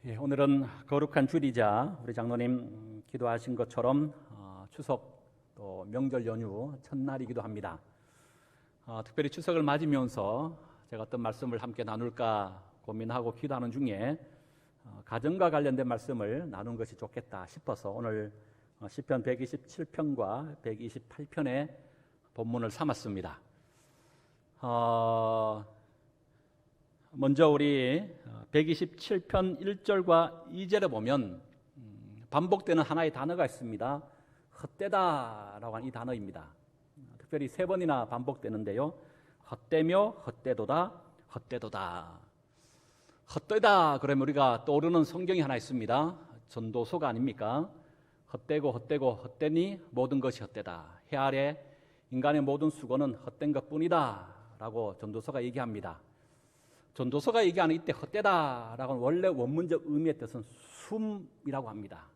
오늘은 거룩한 주일이자 우리 장로님 기도하신 것처럼 추석 또 명절 연휴 첫날이기도 합니다. 특별히 추석을 맞으면서 제가 어떤 말씀을 함께 나눌까 고민하고 기도하는 중에 가정과 관련된 말씀을 나눈 것이 좋겠다 싶어서 오늘 시편 127편과 128편의 본문을 삼았습니다. 먼저 우리 127편 1절과 2절에 보면 반복되는 하나의 단어가 있습니다. 헛되다라고 하는 이 단어입니다. 특별히 3번이나 반복되는데요. 헛되며 헛되도다 헛되도다. 헛되다 그러면 우리가 떠오르는 성경이 하나 있습니다. 전도서가 아닙니까? 헛되고 헛되고 헛되니 모든 것이 헛되다. 해 아래 인간의 모든 수고는 헛된 것뿐이다 라고 전도서가 얘기합니다. 전도서가 얘기하는 이때 헛되다라고 하는 원래 원문적 의미의 뜻은 숨이라고 합니다.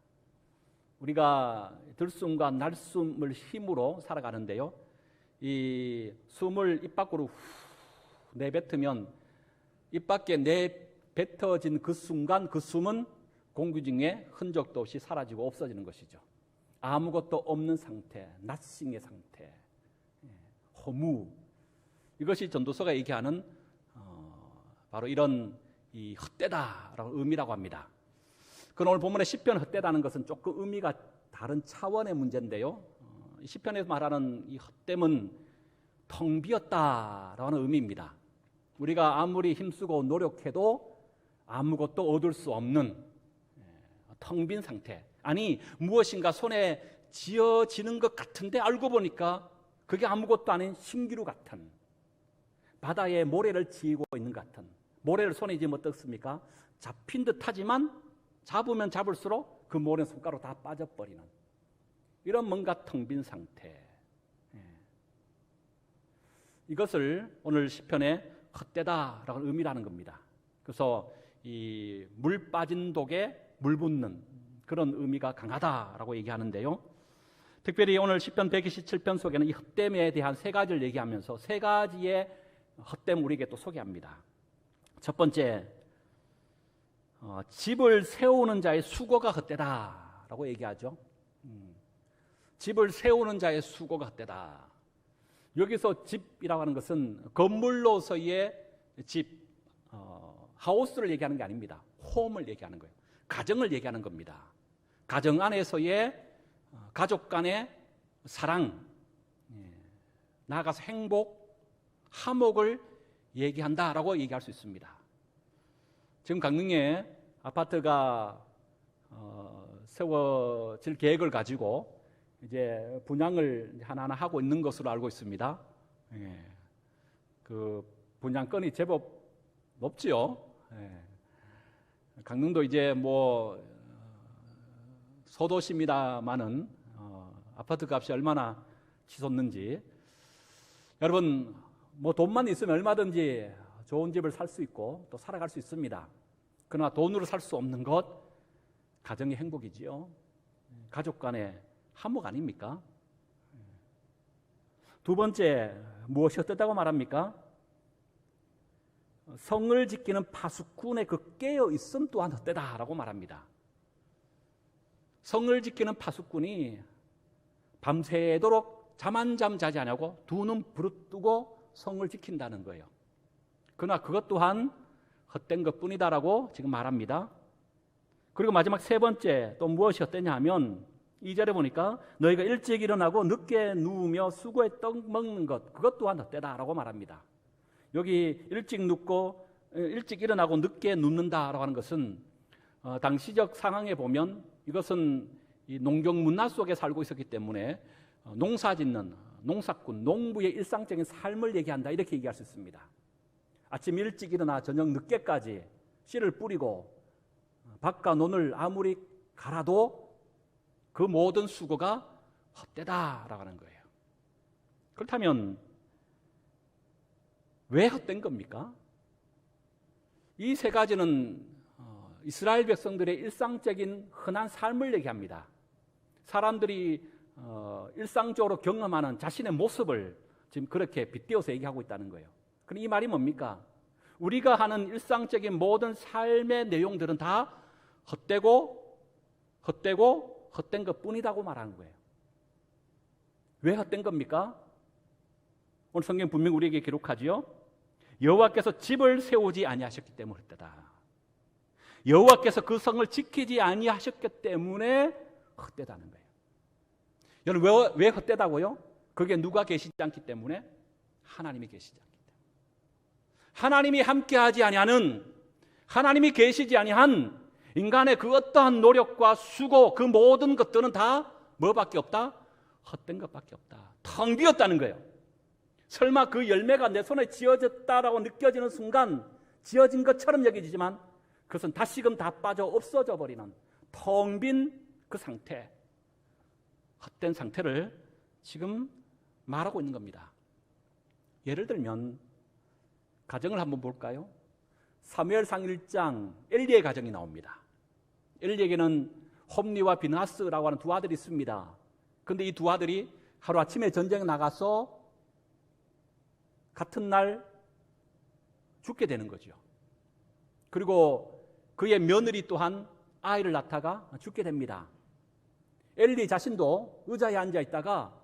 우리가 들숨과 날숨을 힘으로 살아가는데요. 이 숨을 입 밖으로 후 내뱉으면 입 밖에 내뱉어진 그 순간 그 숨은 공기 중에 흔적도 없이 사라지고 없어지는 것이죠. 아무것도 없는 상태, 낫싱의 상태, 허무. 이것이 전도서가 얘기하는 바로 이런 이 헛되다라는 의미라고 합니다. 그럼 오늘 본문의 시편 헛되다는 것은 조금 의미가 다른 차원의 문제인데요. 시편에서 말하는 이 헛됨은 텅 비었다라는 의미입니다. 우리가 아무리 힘쓰고 노력해도 아무것도 얻을 수 없는 텅 빈 상태. 아니 무엇인가 손에 쥐어지는 것 같은데 알고 보니까 그게 아무것도 아닌 신기루 같은, 바다에 모래를 쥐고 있는 것 같은, 모래를 손에 쥐면 어떻습니까? 잡힌 듯 하지만 잡으면 잡을수록 그 모래는 손가락으로 다 빠져버리는 이런 뭔가 텅 빈 상태. 이것을 오늘 시편에 헛되다라는 의미라는 겁니다. 그래서 이 물 빠진 독에 물 붓는 그런 의미가 강하다라고 얘기하는데요. 특별히 오늘 시편 127편 속에는 이 헛됨에 대한 3가지를 얘기하면서 3가지의 헛됨을 우리에게 또 소개합니다. 첫 번째, 집을 세우는 자의 수고가 헛되다라고 얘기하죠. 집을 세우는 자의 수고가 헛되다. 여기서 집이라고 하는 것은 건물로서의 집, 하우스를 얘기하는 게 아닙니다. 홈을 얘기하는 거예요. 가정을 얘기하는 겁니다. 가정 안에서의 가족 간의 사랑, 나아가서 행복, 화목을 얘기한다라고 얘기할 수 있습니다. 지금 강릉에 아파트가 세워질 계획을 가지고 이제 분양을 하나하나 하고 있는 것으로 알고 있습니다. 그 분양건이 제법 높지요. 강릉도 이제 뭐 소도시입니다만은 아파트 값이 얼마나 치솟는지. 여러분 뭐 돈만 있으면 얼마든지 좋은 집을 살 수 있고 또 살아갈 수 있습니다. 그러나 돈으로 살 수 없는 것, 가정의 행복이지요. 가족 간의 화목 아닙니까? 두 번째, 무엇이 헛되다고 말합니까? 성을 지키는 파수꾼의 그 깨어있음 또한 헛되다라고 말합니다. 성을 지키는 파수꾼이 밤새도록 잠 한 잠 자지 않냐고 두 눈 부릅뜨고 성을 지킨다는 거예요. 그러나 그것 또한 헛된 것뿐이다라고 지금 말합니다. 그리고 마지막 3번째, 또 무엇이 헛되냐 하면 2절에 보니까 너희가 일찍 일어나고 늦게 누우며 수고에 떡 먹는 것, 그것 또한 헛되다라고 말합니다. 여기 일찍 일어나고 늦게 눕는다라고 하는 것은 당시적 상황에 보면 이것은 이 농경 문화 속에 살고 있었기 때문에 농사짓는 농사꾼, 농부의 일상적인 삶을 얘기한다, 이렇게 얘기할 수 있습니다. 아침 일찍 일어나 저녁 늦게까지 씨를 뿌리고 밭과 논을 아무리 갈아도 그 모든 수고가 헛되다라고 하는 거예요. 그렇다면 왜 헛된 겁니까? 이 3가지는 이스라엘 백성들의 일상적인 흔한 삶을 얘기합니다. 사람들이 일상적으로 경험하는 자신의 모습을 지금 그렇게 빗대어서 얘기하고 있다는 거예요. 그럼 이 말이 뭡니까? 우리가 하는 일상적인 모든 삶의 내용들은 다 헛된 것뿐이라고 말하는 거예요. 왜 헛된 겁니까? 오늘 성경 분명 우리에게 기록하지요. 여호와께서 집을 세우지 아니하셨기 때문에 헛되다. 여호와께서 그 성을 지키지 아니하셨기 때문에 헛되다는 거예요. 여러분 왜 헛되다고요? 그게 누가 계시지 않기 때문에? 하나님이 계시지 않기 때문에. 하나님이 함께하지 아니하는, 하나님이 계시지 아니한 인간의 그 어떠한 노력과 수고, 그 모든 것들은 다 뭐밖에 없다? 헛된 것밖에 없다. 텅 비었다는 거예요. 설마 그 열매가 내 손에 지어졌다라고 느껴지는 순간 지어진 것처럼 여겨지지만 그것은 다시금 다 빠져 없어져 버리는 텅 빈 그 상태, 헛된 상태를 지금 말하고 있는 겁니다. 예를 들면 가정을 한번 볼까요? 사무엘상 1장 엘리의 가정이 나옵니다. 엘리에게는 홈리와 비나스라고 하는 두 아들이 있습니다. 그런데 이 두 아들이 하루아침에 전쟁에 나가서 같은 날 죽게 되는 거죠. 그리고 그의 며느리 또한 아이를 낳다가 죽게 됩니다. 엘리 자신도 의자에 앉아 있다가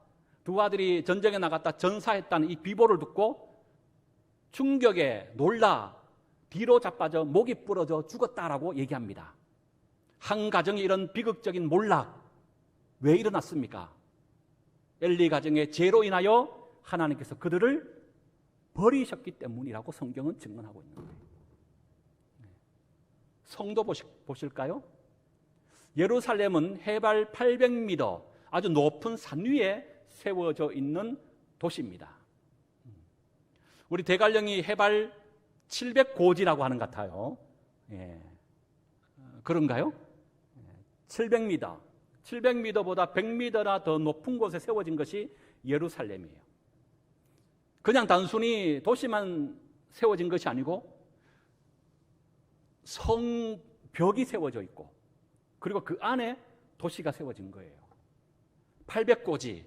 두 아들이 전쟁에 나갔다 전사했다는 이 비보를 듣고 충격에 놀라 뒤로 자빠져 목이 부러져 죽었다라고 얘기합니다. 한 가정에 이런 비극적인 몰락 왜 일어났습니까? 엘리 가정의 죄로 인하여 하나님께서 그들을 버리셨기 때문이라고 성경은 증언하고 있는 거예요. 성도 보실까요? 예루살렘은 해발 800m 아주 높은 산 위에 세워져 있는 도시입니다. 우리 대관령이 해발 700고지라고 하는 것 같아요. 예. 그런가요? 700m. 700m보다 100m나 더 높은 곳에 세워진 것이 예루살렘이에요. 그냥 단순히 도시만 세워진 것이 아니고 성벽이 세워져 있고 그리고 그 안에 도시가 세워진 거예요. 800고지,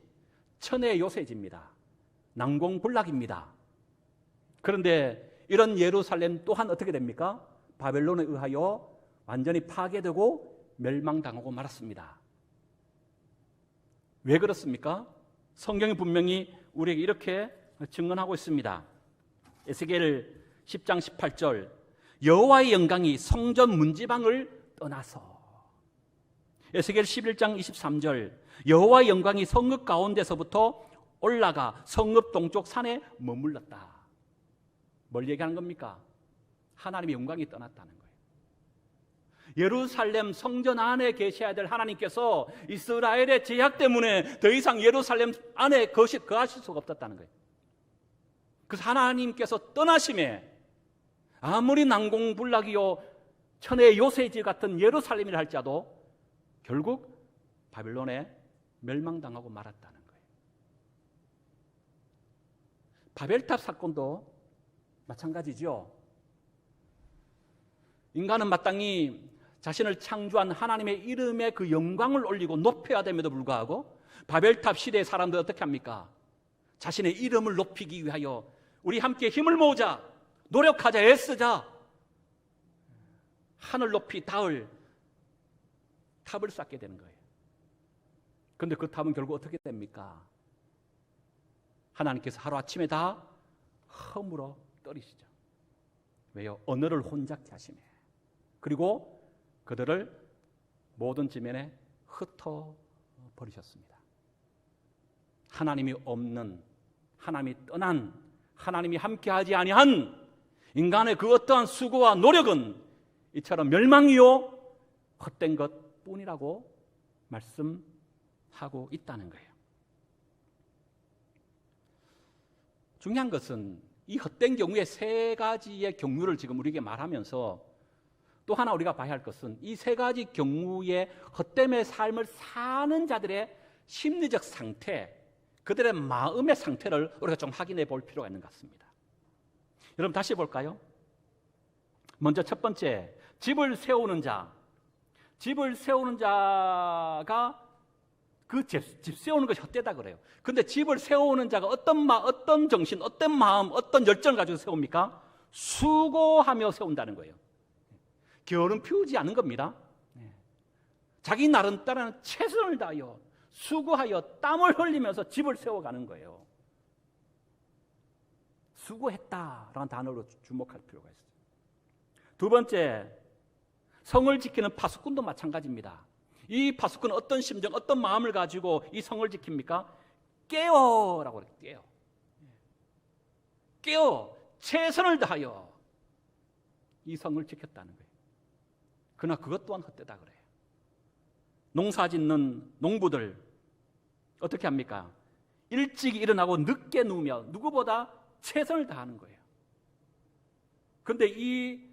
천의 요새지입니다. 난공불락입니다. 그런데 이런 예루살렘 또한 어떻게 됩니까? 바벨론에 의하여 완전히 파괴되고 멸망당하고 말았습니다. 왜 그렇습니까? 성경이 분명히 우리에게 이렇게 증언하고 있습니다. 에스겔 10장 18절 여호와의 영광이 성전 문지방을 떠나서 에스겔 11장 23절 여호와의 영광이 성읍 가운데서부터 올라가 성읍 동쪽 산에 머물렀다. 뭘 얘기하는 겁니까? 하나님의 영광이 떠났다는 거예요. 예루살렘 성전 안에 계셔야 될 하나님께서 이스라엘의 제약 때문에 더 이상 예루살렘 안에 거하실 수가 없었다는 거예요. 그래서 하나님께서 떠나심에 아무리 난공불락이요 천의 요새지 같은 예루살렘이라 할지라도 결국 바벨론에 멸망당하고 말았다는 거예요. 바벨탑 사건도 마찬가지죠. 인간은 마땅히 자신을 창조한 하나님의 이름에 그 영광을 올리고 높여야 됨에도 불구하고 바벨탑 시대의 사람들 어떻게 합니까? 자신의 이름을 높이기 위하여 우리 함께 힘을 모으자, 노력하자, 애쓰자, 하늘 높이 닿을 탑을 쌓게 되는 거예요. 그런데 그 탑은 결국 어떻게 됩니까? 하나님께서 하루아침에 다 허물어 떨이시죠. 왜요? 언어를 혼잡케 하시네. 그리고 그들을 모든 지면에 흩어버리셨습니다. 하나님이 없는, 하나님이 떠난, 하나님이 함께하지 아니한 인간의 그 어떠한 수고와 노력은 이처럼 멸망이요 헛된 것뿐이라고 말씀하고 있다는 거예요. 중요한 것은 이 헛된 경우의 세 가지의 경우를 지금 우리에게 말하면서 또 하나 우리가 봐야 할 것은 이 세 가지 경우의 헛됨의 삶을 사는 자들의 심리적 상태, 그들의 마음의 상태를 우리가 좀 확인해 볼 필요가 있는 것 같습니다. 여러분 다시 볼까요? 먼저 첫 번째, 집을 세우는 자. 집을 세우는 자가 그 집 세우는 것이 헛되다 그래요. 그런데 집을 세우는 자가 어떤 정신, 어떤 마음, 어떤 열정을 가지고 세웁니까? 수고하며 세운다는 거예요. 게으름 피우지 않은 겁니다. 자기 나름대로는 최선을 다하여 수고하여 땀을 흘리면서 집을 세워가는 거예요. 수고했다라는 단어로 주목할 필요가 있어요. 두 번째, 성을 지키는 파수꾼도 마찬가지입니다. 이 파수꾼은 어떤 심정, 어떤 마음을 가지고 이 성을 지킵니까? 깨어라고 그래요. 깨어. 깨어, 최선을 다하여 이 성을 지켰다는 거예요. 그러나 그것 또한 헛되다 그래요. 농사 짓는 농부들 어떻게 합니까? 일찍 일어나고 늦게 누우며 누구보다 최선을 다하는 거예요. 그런데 이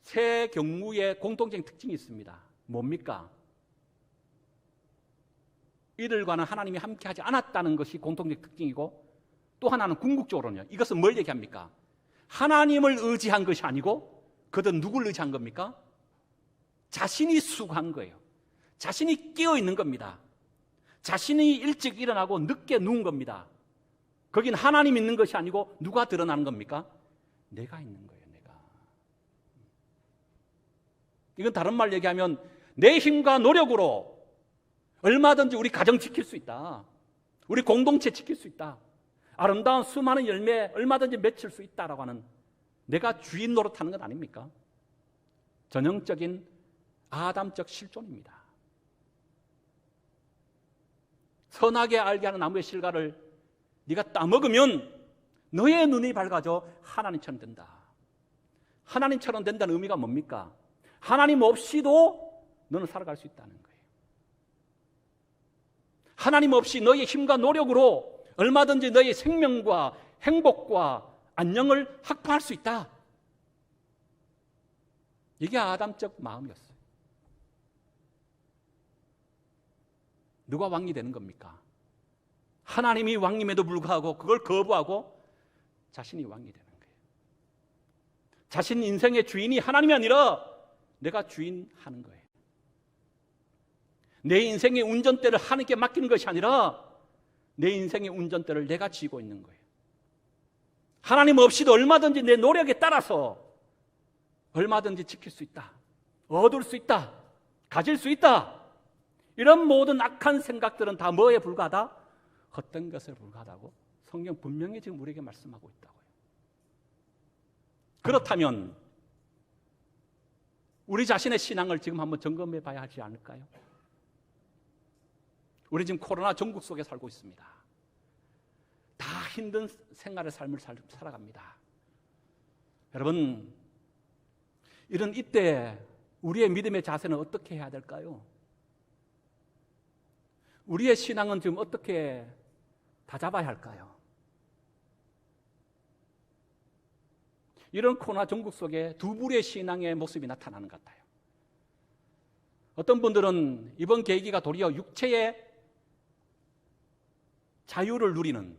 세 경우의 공통적인 특징이 있습니다. 뭡니까? 이들과는 하나님이 함께하지 않았다는 것이 공통적 특징이고, 또 하나는 궁극적으로는요, 이것은 뭘 얘기합니까? 하나님을 의지한 것이 아니고 그들은 누구를 의지한 겁니까? 자신이 수고한 거예요. 자신이 깨어 있는 겁니다. 자신이 일찍 일어나고 늦게 누운 겁니다. 거긴 하나님 있는 것이 아니고 누가 드러나는 겁니까? 내가 있는 거예요. 내가. 이건 다른 말 얘기하면 내 힘과 노력으로 얼마든지 우리 가정 지킬 수 있다. 우리 공동체 지킬 수 있다. 아름다운 수많은 열매 얼마든지 맺힐 수 있다라고 하는, 내가 주인 노릇하는 건 아닙니까? 전형적인 아담적 실존입니다. 선하게 알게 하는 나무의 실과를 네가 따먹으면 너의 눈이 밝아져 하나님처럼 된다. 하나님처럼 된다는 의미가 뭡니까? 하나님 없이도 너는 살아갈 수 있다는 거예요. 하나님 없이 너의 힘과 노력으로 얼마든지 너의 생명과 행복과 안녕을 확보할 수 있다. 이게 아담적 마음이었어요. 누가 왕이 되는 겁니까? 하나님이 왕임에도 불구하고 그걸 거부하고 자신이 왕이 되는 거예요. 자신 인생의 주인이 하나님이 아니라 내가 주인하는 거예요. 내 인생의 운전대를 하나님께 맡기는 것이 아니라 내 인생의 운전대를 내가 쥐고 있는 거예요. 하나님 없이도 얼마든지 내 노력에 따라서 얼마든지 지킬 수 있다. 얻을 수 있다. 가질 수 있다. 이런 모든 악한 생각들은 다 뭐에 불과하다? 헛된 것에 불과하다고 성경 분명히 지금 우리에게 말씀하고 있다고요. 그렇다면 우리 자신의 신앙을 지금 한번 점검해 봐야 하지 않을까요? 우리 지금 코로나 전국 속에 살고 있습니다. 다 힘든 생활의 삶을 살아갑니다. 여러분, 이런 이때 우리의 믿음의 자세는 어떻게 해야 될까요? 우리의 신앙은 지금 어떻게 다잡아야 할까요? 이런 코로나 전국 속에 두 부류의 신앙의 모습이 나타나는 것 같아요. 어떤 분들은 이번 계기가 도리어 육체의 자유를 누리는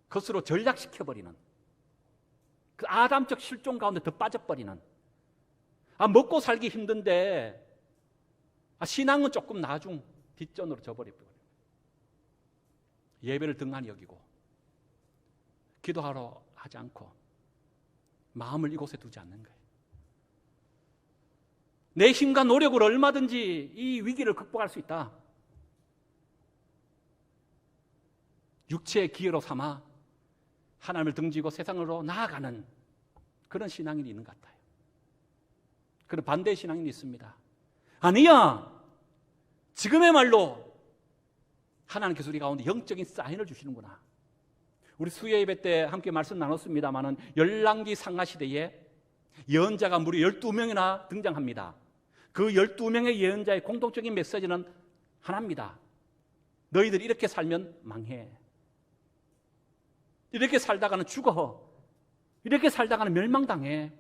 것으로 전락시켜버리는, 그 아담적 실존 가운데 더 빠져버리는, 먹고 살기 힘든데 신앙은 조금 나중 뒷전으로 져버려버려요. 예배를 등한히 여기고 기도하러 하지 않고 마음을 이곳에 두지 않는 거예요. 내 힘과 노력으로 얼마든지 이 위기를 극복할 수 있다. 육체의 기회로 삼아 하나님을 등지고 세상으로 나아가는 그런 신앙인이 있는 것 같아요. 그런 반대의 신앙인이 있습니다. 아니야, 지금의 말로 하나님께서 우리 가운데 영적인 사인을 주시는구나. 우리 수요 예배 때 함께 말씀 나눴습니다마는 열왕기 상하시대에 예언자가 무려 12명이나 등장합니다. 그 12명의 예언자의 공통적인 메시지는 하나입니다. 너희들 이렇게 살면 망해. 이렇게 살다가는 죽어. 이렇게 살다가는 멸망당해.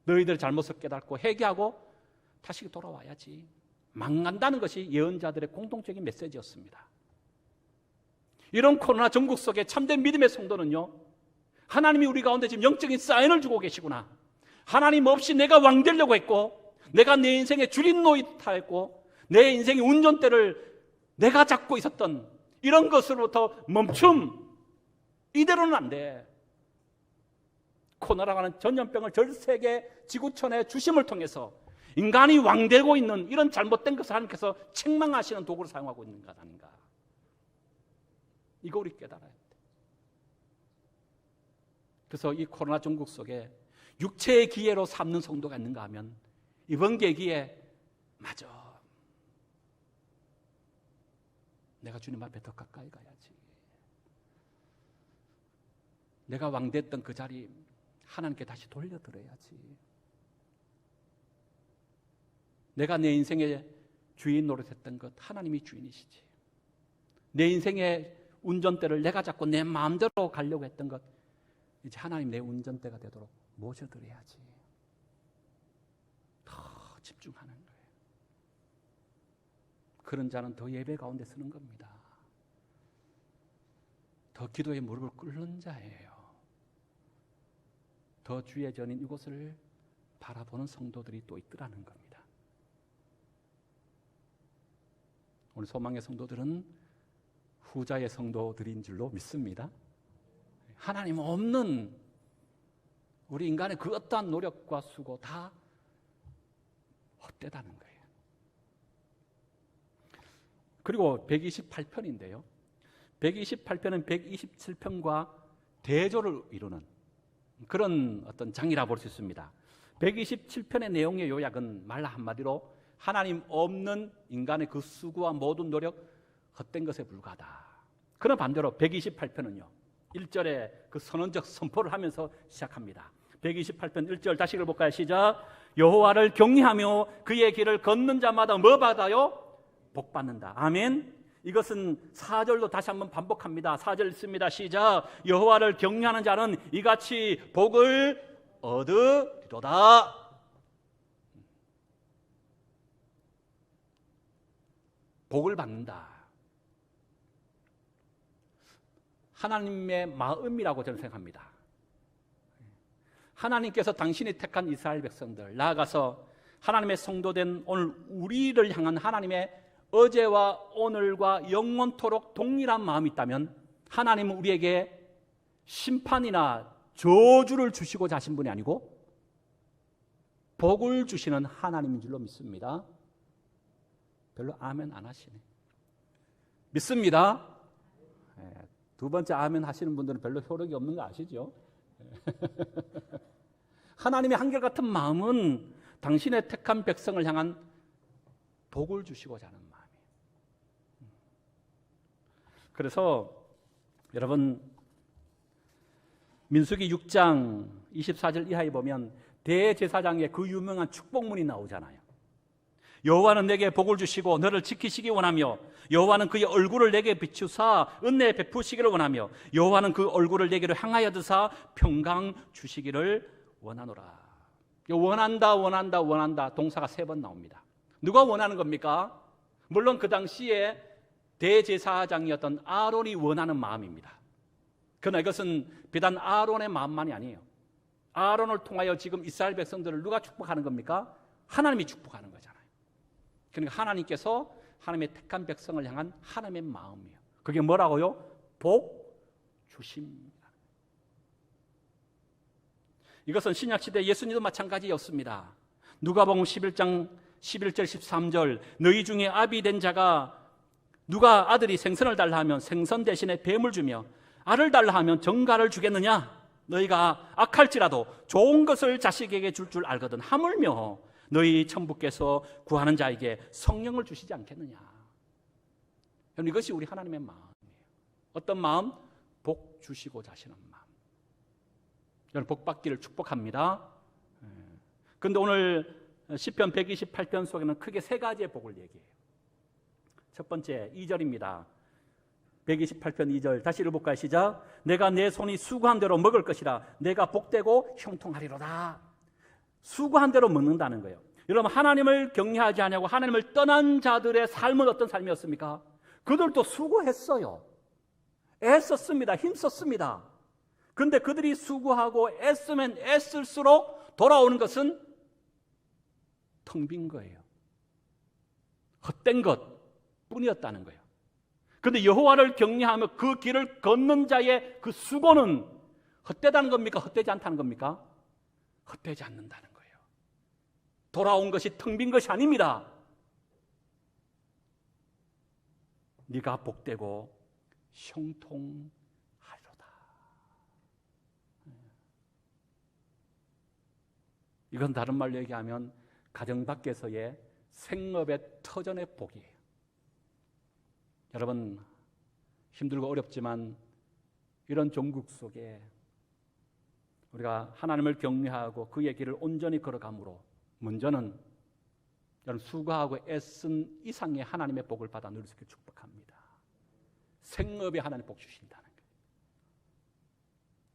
너희들 잘못을 깨닫고 회개하고 다시 돌아와야지. 망한다는 것이 예언자들의 공통적인 메시지였습니다. 이런 코로나 전국 속에 참된 믿음의 성도는요, 하나님이 우리 가운데 지금 영적인 사인을 주고 계시구나. 하나님 없이 내가 왕 되려고 했고, 내가 내 인생의 주린 노릇하였고, 내 인생의 운전대를 내가 잡고 있었던 이런 것으로부터 멈춤. 이대로는 안 돼. 코로나라고 하는 전염병을 전 세계 지구촌에 주심을 통해서 인간이 왕되고 있는 이런 잘못된 것을 하나님께서 책망하시는 도구로 사용하고 있는 것 아닌가. 이거 우리 깨달아야 돼. 그래서 이 코로나 종국 속에 육체의 기회로 삼는 성도가 있는가 하면 이번 계기에 맞아, 내가 주님 앞에 더 가까이 가야지. 내가 왕됐던 그 자리 하나님께 다시 돌려드려야지. 내가 내 인생의 주인 노릇했던 것 하나님이 주인이시지. 내 인생의 운전대를 내가 잡고 내 마음대로 가려고 했던 것 이제 하나님 내 운전대가 되도록 모셔드려야지. 더 집중하는 거예요. 그런 자는 더 예배 가운데 서는 겁니다. 더 기도에 무릎을 꿇는 자예요. 더 주의 전인 이곳을 바라보는 성도들이 또 있더라는 겁니다. 오늘 소망의 성도들은 후자의 성도들인 줄로 믿습니다. 하나님 없는 우리 인간의 그 어떠한 노력과 수고 다 헛되다는 거예요. 그리고 128편인데요. 128편은 127편과 대조를 이루는 그런 어떤 장이라 볼 수 있습니다. 127편의 내용의 요약은 말 한마디로 하나님 없는 인간의 그 수고와 모든 노력 헛된 것에 불과하다. 그런 반대로 128편은요. 1절에 그 선언적 선포를 하면서 시작합니다. 128편 1절 다시 읽어볼까요? 시작. 여호와를 경외하며 그의 길을 걷는 자마다 뭐 받아요? 복 받는다. 아멘. 이것은 4절도 다시 한번 반복합니다. 4절 읽습니다. 시작. 여호와를 경외하는 자는 이같이 복을 얻으리로다. 복을 받는다. 하나님의 마음이라고 저는 생각합니다. 하나님께서 당신이 택한 이스라엘 백성들, 나아가서 하나님의 성도된 오늘 우리를 향한 하나님의 어제와 오늘과 영원토록 동일한 마음이 있다면 하나님은 우리에게 심판이나 저주를 주시고자 하신 분이 아니고 복을 주시는 하나님인 줄로 믿습니다. 별로 아멘 안 하시네. 믿습니다. 두 번째 아멘 하시는 분들은 별로 효력이 없는 거 아시죠? 하나님의 한결같은 마음은 당신의 택한 백성을 향한 복을 주시고자 하는 마음이에요. 그래서 여러분 민수기 6장 24절 이하에 보면 대제사장의 그 유명한 축복문이 나오잖아요. 여호와는 내게 복을 주시고 너를 지키시기 원하며 여호와는 그의 얼굴을 내게 비추사 은혜 베푸시기를 원하며 여호와는 그 얼굴을 내게로 향하여 드사 평강 주시기를 원하노라. 원한다 원한다 원한다 동사가 3번 나옵니다. 누가 원하는 겁니까? 물론 그 당시에 대제사장이었던 아론이 원하는 마음입니다. 그러나 이것은 비단 아론의 마음만이 아니에요. 아론을 통하여 지금 이스라엘 백성들을 누가 축복하는 겁니까? 하나님이 축복하는 거잖아요. 그러니까 하나님께서 하나님의 택한 백성을 향한 하나님의 마음이에요. 그게 뭐라고요? 복 주심입니다. 이것은 신약시대 예수님도 마찬가지였습니다. 누가복음 11장 11절 13절 너희 중에 아비 된 자가 누가 아들이 생선을 달라 하면 생선 대신에 뱀을 주며 알을 달라 하면 정갈을 주겠느냐? 너희가 악할지라도 좋은 것을 자식에게 줄 줄 알거든 하물며 너희 천부께서 구하는 자에게 성령을 주시지 않겠느냐. 여러분 이것이 우리 하나님의 마음이에요. 어떤 마음? 복 주시고자 하시는 마음. 여러분 복 받기를 축복합니다. 그런데 오늘 시편 128편 속에는 크게 3가지의 복을 얘기해요. 첫 번째 2절입니다. 128편 2절 다시 읽어볼까요? 시작. 내가 내 손이 수고한 대로 먹을 것이라 내가 복되고 형통하리로다. 수고한 대로 먹는다는 거예요. 여러분 하나님을 경외하지 않냐고 하나님을 떠난 자들의 삶은 어떤 삶이었습니까? 그들도 수고했어요. 애썼습니다. 힘썼습니다. 그런데 그들이 수고하고 애쓰면 애쓸수록 돌아오는 것은 텅 빈 거예요. 헛된 것 뿐이었다는 거예요. 그런데 여호와를 경외하며 그 길을 걷는 자의 그 수고는 헛되다는 겁니까? 헛되지 않다는 겁니까? 헛되지 않는다는 거예요. 돌아온 것이 텅 빈 것이 아닙니다. 네가 복되고 형통하리로다. 이건 다른 말로 얘기하면 가정 밖에서의 생업의 터전의 복이에요. 여러분, 힘들고 어렵지만 이런 종국 속에 우리가 하나님을 경외하고 그의 길을 온전히 걸어감으로 먼저는 여러분 수고하고 애쓴 이상의 하나님의 복을 받아 누릴 수 있게 축복합니다. 생업에 하나님 복 주신다는 거예요.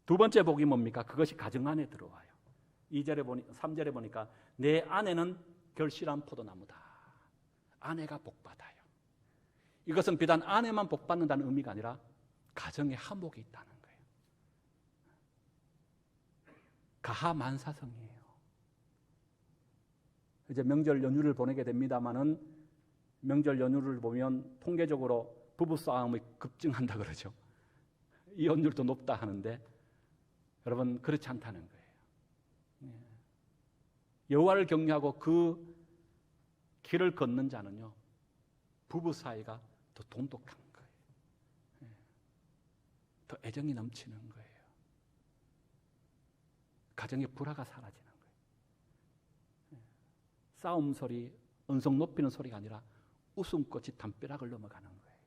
두 번째 복이 뭡니까? 그것이 가정 안에 들어와요. 3절에 보니까 내 아내는 결실한 포도나무다. 아내가 복받아요. 이것은 비단 아내만 복받는다는 의미가 아니라 가정에 화목이 있다는 거예요. 가하만사성이에요. 이제 명절 연휴를 보내게 됩니다마는 명절 연휴를 보면 통계적으로 부부싸움이 급증한다 그러죠. 이혼율도 높다 하는데 여러분 그렇지 않다는 거예요. 여호와를 경외하고 그 길을 걷는 자는요 부부 사이가 더 돈독한 거예요. 더 애정이 넘치는 거예요. 가정의 불화가 사라지는 거예요. 싸움 소리, 언성 높이는 소리가 아니라 웃음꽃이 담벼락을 넘어가는 거예요.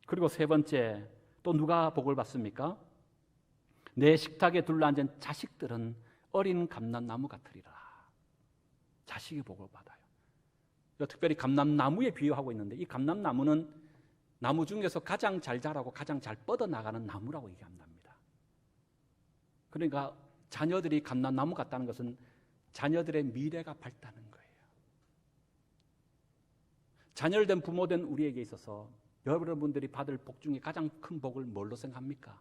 그리고 세 번째, 또 누가 복을 받습니까? 내 식탁에 둘러앉은 자식들은 어린 감람나무 같으리라. 자식이 복을 받아요. 특별히 감람나무에 비유하고 있는데 이 감람나무는 나무 중에서 가장 잘 자라고 가장 잘 뻗어나가는 나무라고 얘기한답니다. 그러니까 자녀들이 감람나무 같다는 것은 자녀들의 미래가 밝다는 거예요. 자녀된 부모된 우리에게 있어서 여러분들이 받을 복 중에 가장 큰 복을 뭘로 생각합니까?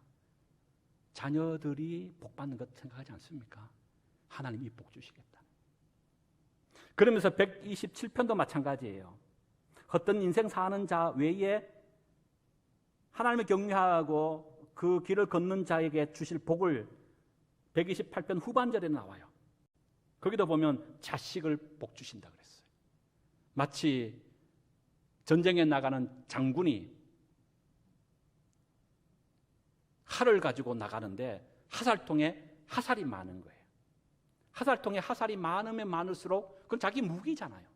자녀들이 복 받는 것 생각하지 않습니까? 하나님이 복 주시겠다. 그러면서 127편도 마찬가지예요. 헛된 인생 사는 자 외에 하나님을 경외하고 그 길을 걷는 자에게 주실 복을 128편 후반절에 나와요. 거기도 보면 자식을 복 주신다 그랬어요. 마치 전쟁에 나가는 장군이 활을 가지고 나가는데 하살통에 하살이 많은 거예요. 하살통에 하살이 많으면 많을수록 그건 자기 무기잖아요.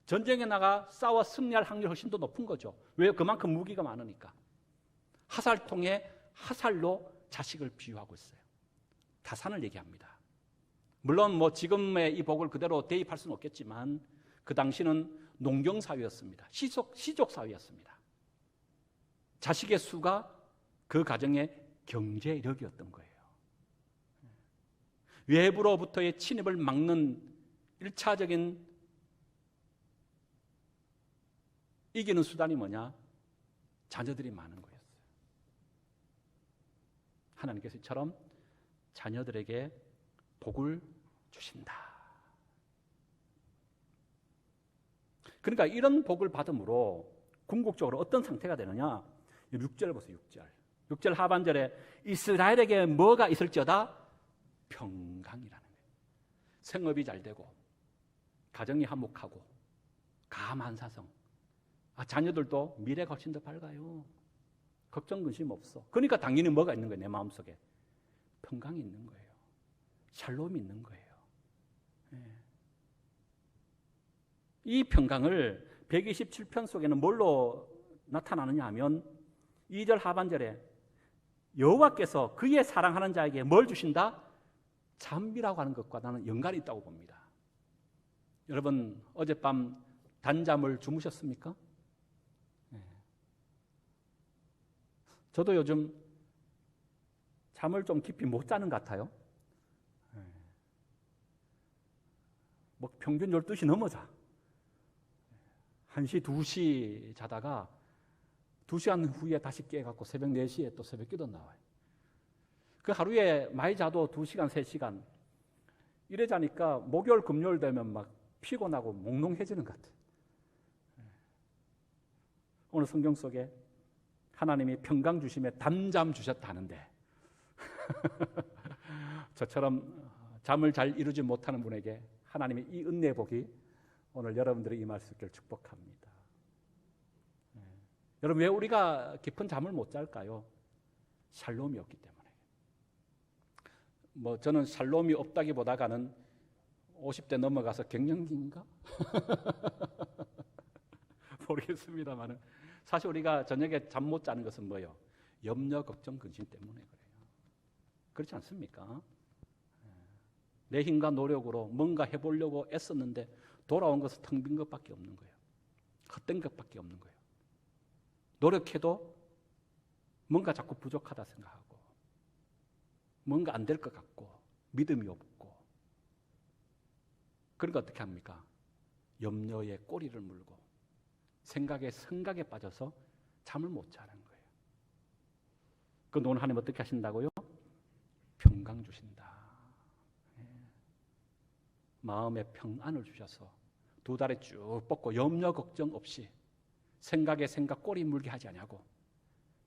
전쟁에 나가 싸워 승리할 확률이 훨씬 더 높은 거죠. 왜? 그만큼 무기가 많으니까. 하살통에 하살로 자식을 비유하고 있어요. 타산을 얘기합니다. 물론 지금의 이 복을 그대로 대입할 수는 없겠지만 그 당시는 농경사회였습니다. 시족사회였습니다. 자식의 수가 그 가정의 경제력이었던 거예요. 외부로부터의 침입을 막는 1차적인 이기는 수단이 뭐냐? 자녀들이 많은 거였어요. 하나님께서 이처럼 자녀들에게 복을 주신다. 그러니까 이런 복을 받음으로 궁극적으로 어떤 상태가 되느냐? 6절 보세요. 6절 하반절에 이스라엘에게 뭐가 있을지어다? 평강이라는 거예요. 생업이 잘 되고 가정이 화목하고 가만사성. 자녀들도 미래가 훨씬 더 밝아요. 걱정 근심 없어. 그러니까 당연히 뭐가 있는 거예요? 내 마음속에 평강이 있는 거예요. 샬롬이 있는 거예요. 이 평강을 127편 속에는 뭘로 나타나느냐 하면 2절 하반절에 여호와께서 그의 사랑하는 자에게 뭘 주신다? 잠비라고 하는 것과 나는 연관이 있다고 봅니다. 여러분 어젯밤 단잠을 주무셨습니까? 저도 요즘 잠을 좀 깊이 못 자는 것 같아요. 평균 12시 넘어 자. 1시, 2시 자다가 2시간 후에 다시 깨갖고 새벽 4시에 또 새벽 기도 나와요. 그 하루에 많이 자도 2시간, 3시간 이래 자니까 목요일, 금요일 되면 막 피곤하고 몽롱해지는 것 같아요. 오늘 성경 속에 하나님이 평강 주심에 단잠 주셨다는데 저처럼 잠을 잘 이루지 못하는 분에게 하나님의 이 은혜의 복이 오늘 여러분들이 임할 수 있기를 축복합니다. 여러분, 왜 우리가 깊은 잠을 못 잘까요? 샬롬이 없기 때문에. 저는 샬롬이 없다기보다는 50대 넘어가서 갱년기인가? 모르겠습니다만 사실 우리가 저녁에 잠 못 자는 것은 뭐예요? 염려, 걱정, 근심 때문에 그래요. 그렇지 않습니까? 내 힘과 노력으로 뭔가 해보려고 애썼는데 돌아온 것은 텅 빈 것밖에 없는 거예요. 헛된 것밖에 없는 거예요. 노력해도 뭔가 자꾸 부족하다 생각하고 뭔가 안 될 것 같고 믿음이 없고, 그러니까 어떻게 합니까? 염려에 꼬리를 물고 생각에 빠져서 잠을 못 자는 거예요. 그런데 오늘 하나님 어떻게 하신다고요? 평강 주신다. 마음의 평안을 주셔서 두 다리 쭉 뻗고 염려 걱정 없이 생각 꼬리 물게 하지 아니하고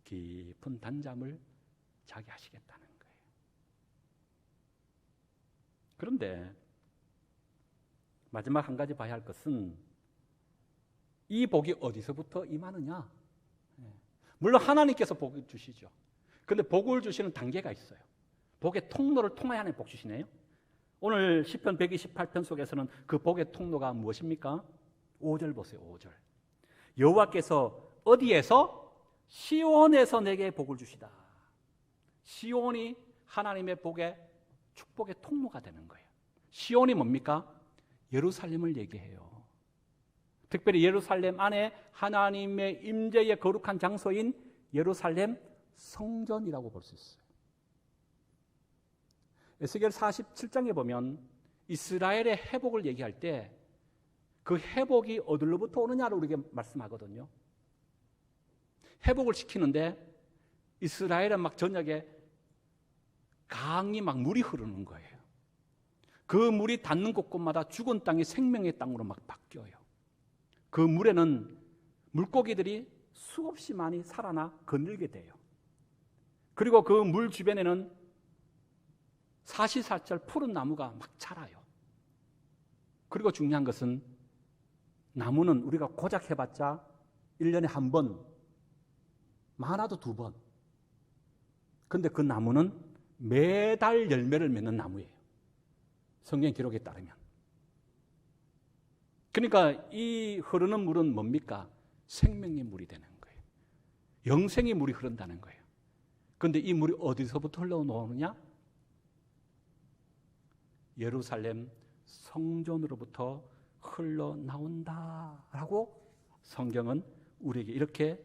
깊은 단잠을 자게 하시겠다는 거예요. 그런데 마지막 한 가지 봐야 할 것은 이 복이 어디서부터 임하느냐? 물론 하나님께서 복을 주시죠. 그런데 복을 주시는 단계가 있어요. 복의 통로를 통하여 하나님 복 주시네요. 오늘 시편 128편 속에서는 그 복의 통로가 무엇입니까? 5절 보세요. 5절. 여호와께서 어디에서? 시온에서 내게 복을 주시다. 시온이 하나님의 복의 축복의 통로가 되는 거예요. 시온이 뭡니까? 예루살렘을 얘기해요. 특별히 예루살렘 안에 하나님의 임재의 거룩한 장소인 예루살렘 성전이라고 볼 수 있어요. 에스겔 47장에 보면 이스라엘의 회복을 얘기할 때 그 회복이 어디로부터 오느냐를 우리에게 말씀하거든요. 회복을 시키는데 이스라엘은 막 저녁에 강이 막 물이 흐르는 거예요. 그 물이 닿는 곳곳마다 죽은 땅이 생명의 땅으로 막 바뀌어요. 그 물에는 물고기들이 수없이 많이 살아나 거늘게 돼요. 그리고 그 물 주변에는 사시사철 푸른 나무가 막 자라요. 그리고 중요한 것은 나무는 우리가 고작 해봤자 1년에 한 번, 많아도 2번. 근데 그 나무는 매달 열매를 맺는 나무예요. 성경 기록에 따르면. 그러니까 이 흐르는 물은 뭡니까? 생명의 물이 되는 거예요. 영생의 물이 흐른다는 거예요. 그런데 이 물이 어디서부터 흘러나오느냐? 예루살렘 성전으로부터 흘러나온다라고 성경은 우리에게 이렇게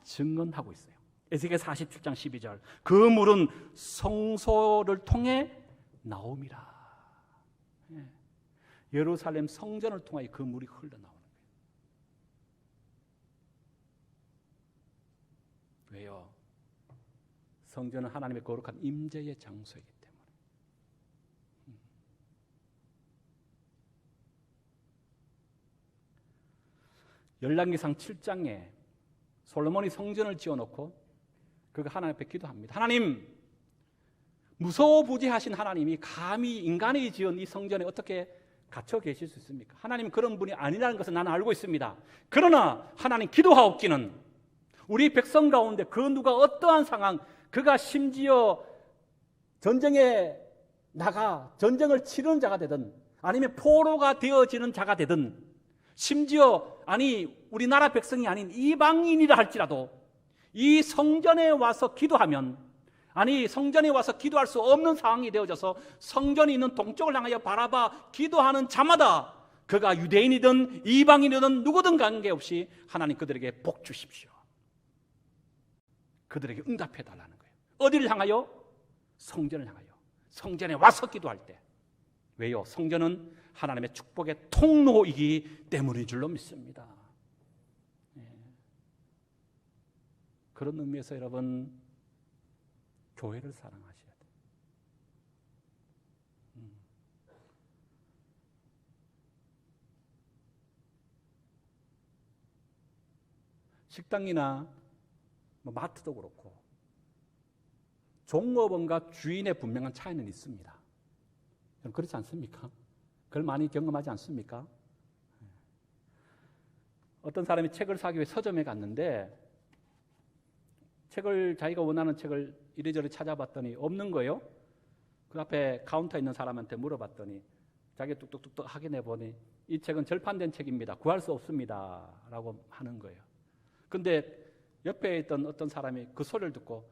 증언하고 있어요. 에스겔 47장 12절. 그 물은 성소를 통해 나옴이라. 예루살렘 성전을 통하여 그 물이 흘러나오는 거예요. 왜요? 성전은 하나님의 거룩한 임재의 장소이기 때문에. 열왕기상 7장에 솔로몬이 성전을 지어놓고 그가 하나님 앞에 기도합니다. 하나님, 무소부지하신 하나님이 감히 인간이 지은 이 성전에 어떻게 갇혀 계실 수 있습니까? 하나님 그런 분이 아니라는 것은 나는 알고 있습니다. 그러나 하나님 기도하옵기는 우리 백성 가운데 그 누가 어떠한 상황, 그가 심지어 전쟁에 나가 전쟁을 치르는 자가 되든 아니면 포로가 되어지는 자가 되든 심지어 우리나라 백성이 아닌 이방인이라 할지라도 이 성전에 와서 기도하면 성전에 와서 기도할 수 없는 상황이 되어져서 성전이 있는 동쪽을 향하여 바라봐 기도하는 자마다 그가 유대인이든 이방인이든 누구든 관계없이 하나님 그들에게 복 주십시오. 그들에게 응답해 달라는 거예요. 어디를 향하여? 성전을 향하여. 성전에 와서 기도할 때. 왜요? 성전은 하나님의 축복의 통로이기 때문인 줄로 믿습니다. 그런 의미에서 여러분 교회를 사랑하셔야 돼요. 식당이나 마트도 그렇고 종업원과 주인의 분명한 차이는 있습니다. 그렇지 않습니까? 그걸 많이 경험하지 않습니까? 어떤 사람이 책을 사기 위해 서점에 갔는데 자기가 원하는 책을 이리저리 찾아봤더니 없는 거예요. 그 앞에 카운터에 있는 사람한테 물어봤더니 자기가 뚝뚝뚝뚝 확인해 보니 이 책은 절판된 책입니다. 구할 수 없습니다. 라고 하는 거예요. 근데 옆에 있던 어떤 사람이 그 소리를 듣고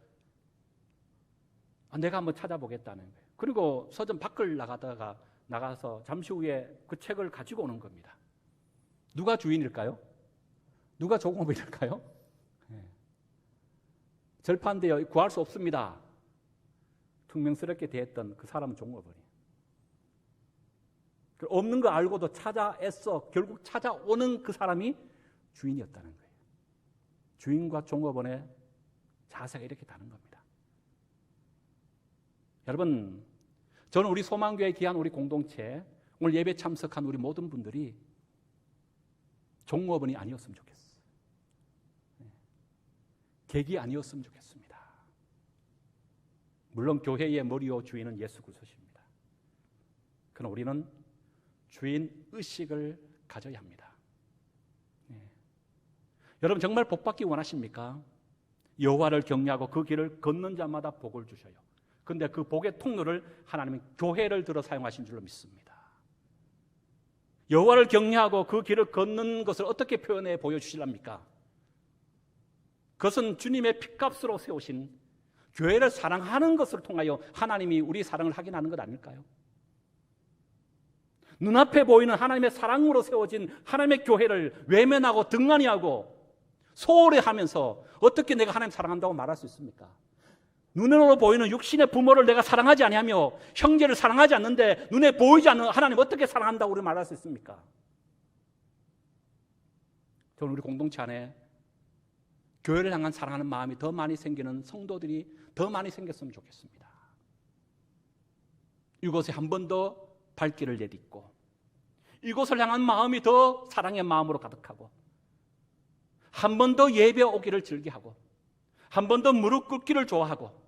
내가 한번 찾아보겠다는 거예요. 그리고 서점 밖을 나가서 잠시 후에 그 책을 가지고 오는 겁니다. 누가 주인일까요? 누가 종업원일까요? 절판되어 구할 수 없습니다. 퉁명스럽게 대했던 그 사람은 종업원이에요. 없는 거 알고도 애써 결국 찾아오는 그 사람이 주인이었다는 거예요. 주인과 종업원의 자세가 이렇게 다른 겁니다. 여러분, 저는 우리 소망교회 귀한 우리 공동체, 오늘 예배 참석한 우리 모든 분들이 종업원이 아니었으면 좋겠어요. 객이 아니었으면 좋겠습니다. 물론 교회의 머리요 주인은 예수 그리스도십니다. 그러나 우리는 주인 의식을 가져야 합니다. 여러분 정말 복받기 원하십니까? 여호와를 경외하고 그 길을 걷는 자마다 복을 주셔요. 그런데 그 복의 통로를 하나님은 교회를 들어 사용하신 줄로 믿습니다. 여호와를 경외하고 그 길을 걷는 것을 어떻게 표현해 보여주실랍니까? 그것은 주님의 핏값으로 세우신 교회를 사랑하는 것을 통하여 하나님이 우리 사랑을 확인하는 것 아닐까요? 눈앞에 보이는 하나님의 사랑으로 세워진 하나님의 교회를 외면하고 등한히하고 소홀히 하면서 어떻게 내가 하나님 사랑한다고 말할 수 있습니까? 눈으로 보이는 육신의 부모를 내가 사랑하지 아니하며 형제를 사랑하지 않는데 눈에 보이지 않는 하나님 어떻게 사랑한다고 우리 말할 수 있습니까? 저는 우리 공동체 안에 교회를 향한 사랑하는 마음이 더 많이 생기는 성도들이 더 많이 생겼으면 좋겠습니다. 이곳에 한 번 더 발길을 내딛고 이곳을 향한 마음이 더 사랑의 마음으로 가득하고 한 번 더 예배 오기를 즐기하고 한 번 더 무릎 꿇기를 좋아하고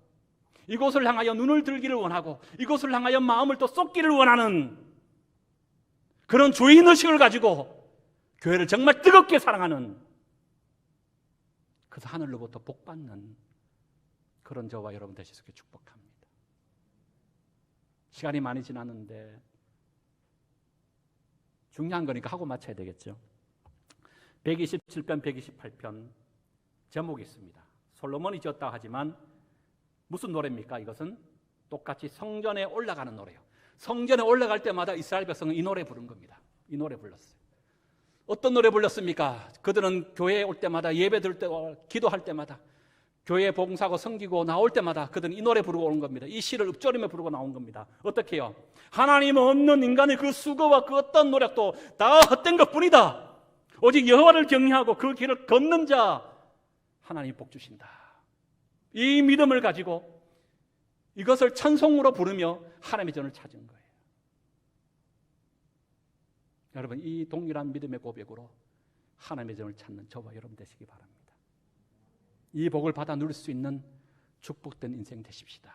이곳을 향하여 눈을 들기를 원하고 이곳을 향하여 마음을 또 쏟기를 원하는 그런 주인의식을 가지고 교회를 정말 뜨겁게 사랑하는, 그래서 하늘로부터 복받는 그런 저와 여러분 되시길 축복합니다. 시간이 많이 지났는데 중요한 거니까 하고 마쳐야 되겠죠. 127편, 128편 제목이 있습니다. 솔로몬이 지었다 하지만 무슨 노래입니까? 이것은 똑같이 성전에 올라가는 노래예요. 성전에 올라갈 때마다 이스라엘 백성은 이 노래 부른 겁니다. 이 노래 불렀어요. 어떤 노래 불렀습니까? 그들은 교회에 올 때마다 예배 드릴 때, 기도할 때마다 교회에 봉사하고 섬기고 나올 때마다 그들은 이 노래 부르고 오는 겁니다. 이 시를 읊조리며 부르고 나온 겁니다. 어떻게 해요? 하나님 없는 인간의 그 수고와 그 어떤 노력도 다 헛된 것뿐이다. 오직 여호와를 경외하고 그 길을 걷는 자 하나님이 복 주신다. 이 믿음을 가지고 이것을 찬송으로 부르며 하나님의 전을 찾은 거예요. 여러분, 이 동일한 믿음의 고백으로 하나님의 전을 찾는 저와 여러분 되시기 바랍니다. 이 복을 받아 누릴 수 있는 축복된 인생 되십시다.